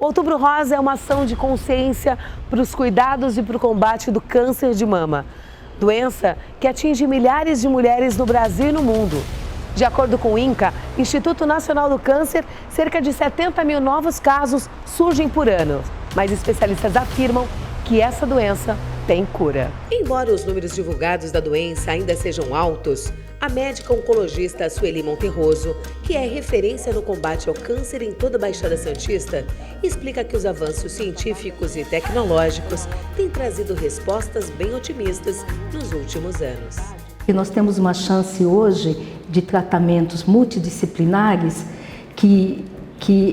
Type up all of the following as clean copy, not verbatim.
Outubro Rosa é uma ação de consciência para os cuidados e para o combate do câncer de mama. Doença que atinge milhares de mulheres no Brasil e no mundo. De acordo com o INCA, Instituto Nacional do Câncer, cerca de 70 mil novos casos surgem por ano. Mas especialistas afirmam que essa doença tem cura. Embora os números divulgados da doença ainda sejam altos, a médica oncologista Sueli Monterroso, que é referência no combate ao câncer em toda a Baixada Santista, explica que os avanços científicos e tecnológicos têm trazido respostas bem otimistas nos últimos anos. E nós temos uma chance hoje de tratamentos multidisciplinares que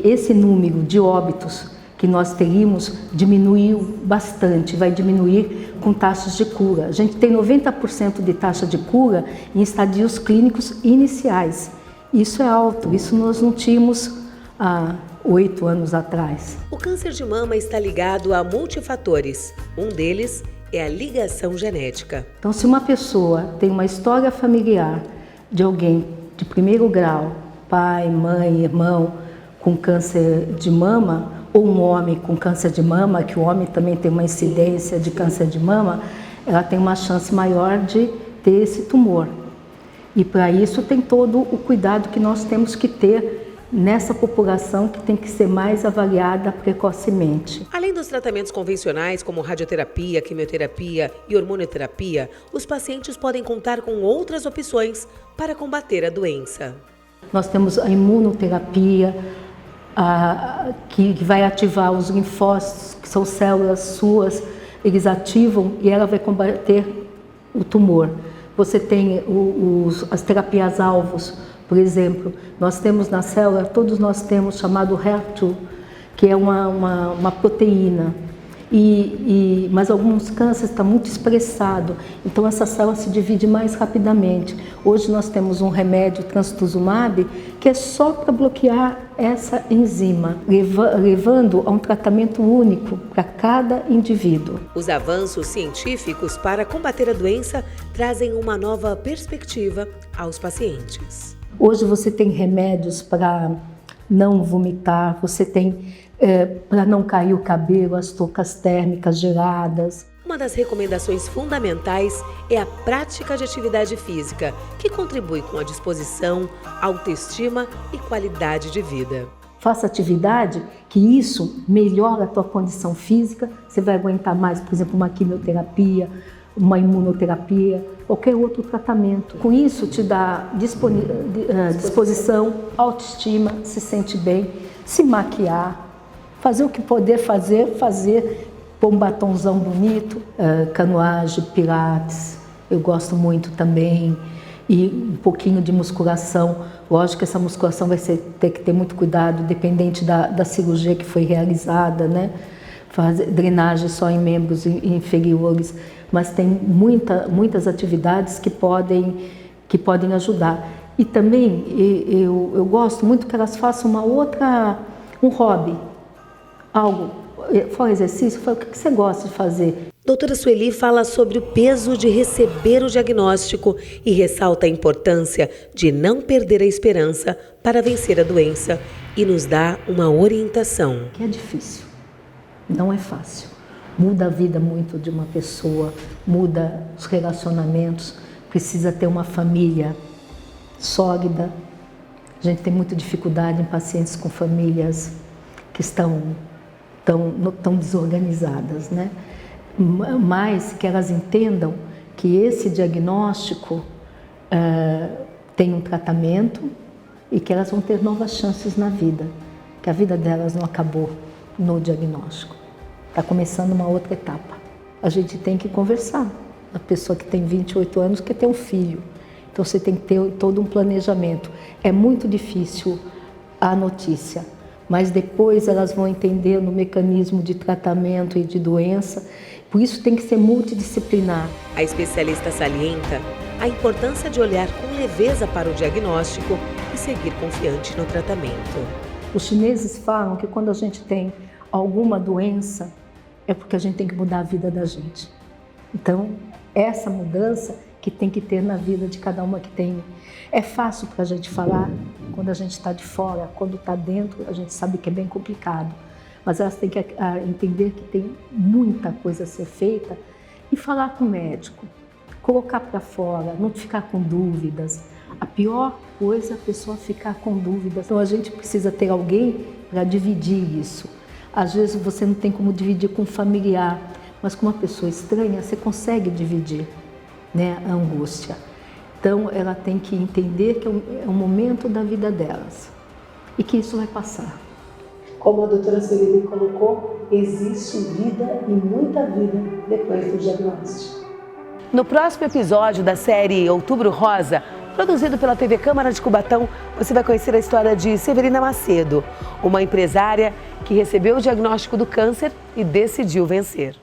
esse número de óbitos que nós teríamos diminuiu bastante, vai diminuir com taxas de cura. A gente tem 90% de taxa de cura em estadios clínicos iniciais. Isso é alto, isso nós não tínhamos há 8 anos atrás. O câncer de mama está ligado a multifatores. Um deles é a ligação genética. Então, se uma pessoa tem uma história familiar de alguém de primeiro grau, pai, mãe, irmão, com câncer de mama, ou um homem com câncer de mama, que o homem também tem uma incidência de câncer de mama, ela tem uma chance maior de ter esse tumor. E para isso tem todo o cuidado que nós temos que ter nessa população que tem que ser mais avaliada precocemente. Além dos tratamentos convencionais como radioterapia, quimioterapia e hormonioterapia, os pacientes podem contar com outras opções para combater a doença. Nós temos a imunoterapia, que vai ativar os linfócitos, que são células suas, eles ativam e ela vai combater o tumor. Você tem as terapias-alvos, por exemplo, nós temos na célula, todos nós temos chamado HER2, que é uma proteína, mas alguns cânceres estão muito expressado, então essa célula se divide mais rapidamente. Hoje nós temos um remédio, trastuzumab, que é só para bloquear essa enzima, levando a um tratamento único para cada indivíduo. Os avanços científicos para combater a doença trazem uma nova perspectiva aos pacientes. Hoje você tem remédios para não vomitar, você tem para não cair o cabelo, as toucas térmicas geladas. Uma das recomendações fundamentais é a prática de atividade física, que contribui com a disposição, autoestima e qualidade de vida. Faça atividade, que isso melhora a tua condição física, você vai aguentar mais, por exemplo, uma quimioterapia, uma imunoterapia, qualquer outro tratamento. Com isso te dá disposição, autoestima, se sente bem, se maquiar, fazer o que poder fazer, pôr um batonzão bonito, canoagem, pilates, eu gosto muito também, e um pouquinho de musculação. Lógico que essa musculação vai ter que ter muito cuidado, dependente da cirurgia que foi realizada, né? Fazer drenagem só em membros inferiores, mas tem muitas atividades que podem ajudar. E também eu gosto muito que elas façam um hobby, algo, fora exercício, o que você gosta de fazer? Doutora Sueli fala sobre o peso de receber o diagnóstico e ressalta a importância de não perder a esperança para vencer a doença e nos dá uma orientação. Que é difícil, não é fácil. Muda a vida muito de uma pessoa, muda os relacionamentos, precisa ter uma família sólida. A gente tem muita dificuldade em pacientes com famílias que estão tão desorganizadas, né? Mas que elas entendam que esse diagnóstico tem um tratamento e que elas vão ter novas chances na vida, que a vida delas não acabou no diagnóstico, está começando uma outra etapa. A gente tem que conversar. A pessoa que tem 28 anos quer ter um filho, então você tem que ter todo um planejamento. É muito difícil a notícia, mas depois elas vão entender no mecanismo de tratamento e de doença, por isso tem que ser multidisciplinar. A especialista salienta a importância de olhar com leveza para o diagnóstico e seguir confiante no tratamento. Os chineses falam que quando a gente tem alguma doença, é porque a gente tem que mudar a vida da gente. Então, essa mudança que tem que ter na vida de cada uma que tem. É fácil para a gente falar quando a gente está de fora, quando está dentro, a gente sabe que é bem complicado. mas elas têm que entender que tem muita coisa a ser feita e falar com o médico, colocar para fora, não ficar com dúvidas. A pior coisa é a pessoa ficar com dúvidas. Então a gente precisa ter alguém para dividir isso. Às vezes você não tem como dividir com um familiar, mas com uma pessoa estranha você consegue dividir, né, a angústia. Então ela tem que entender que é um momento da vida delas e que isso vai passar. Como a doutora Sueli colocou, existe vida e muita vida depois do diagnóstico. No próximo episódio da série Outubro Rosa, produzido pela TV Câmara de Cubatão, você vai conhecer a história de Severina Macedo, uma empresária que recebeu o diagnóstico do câncer e decidiu vencer.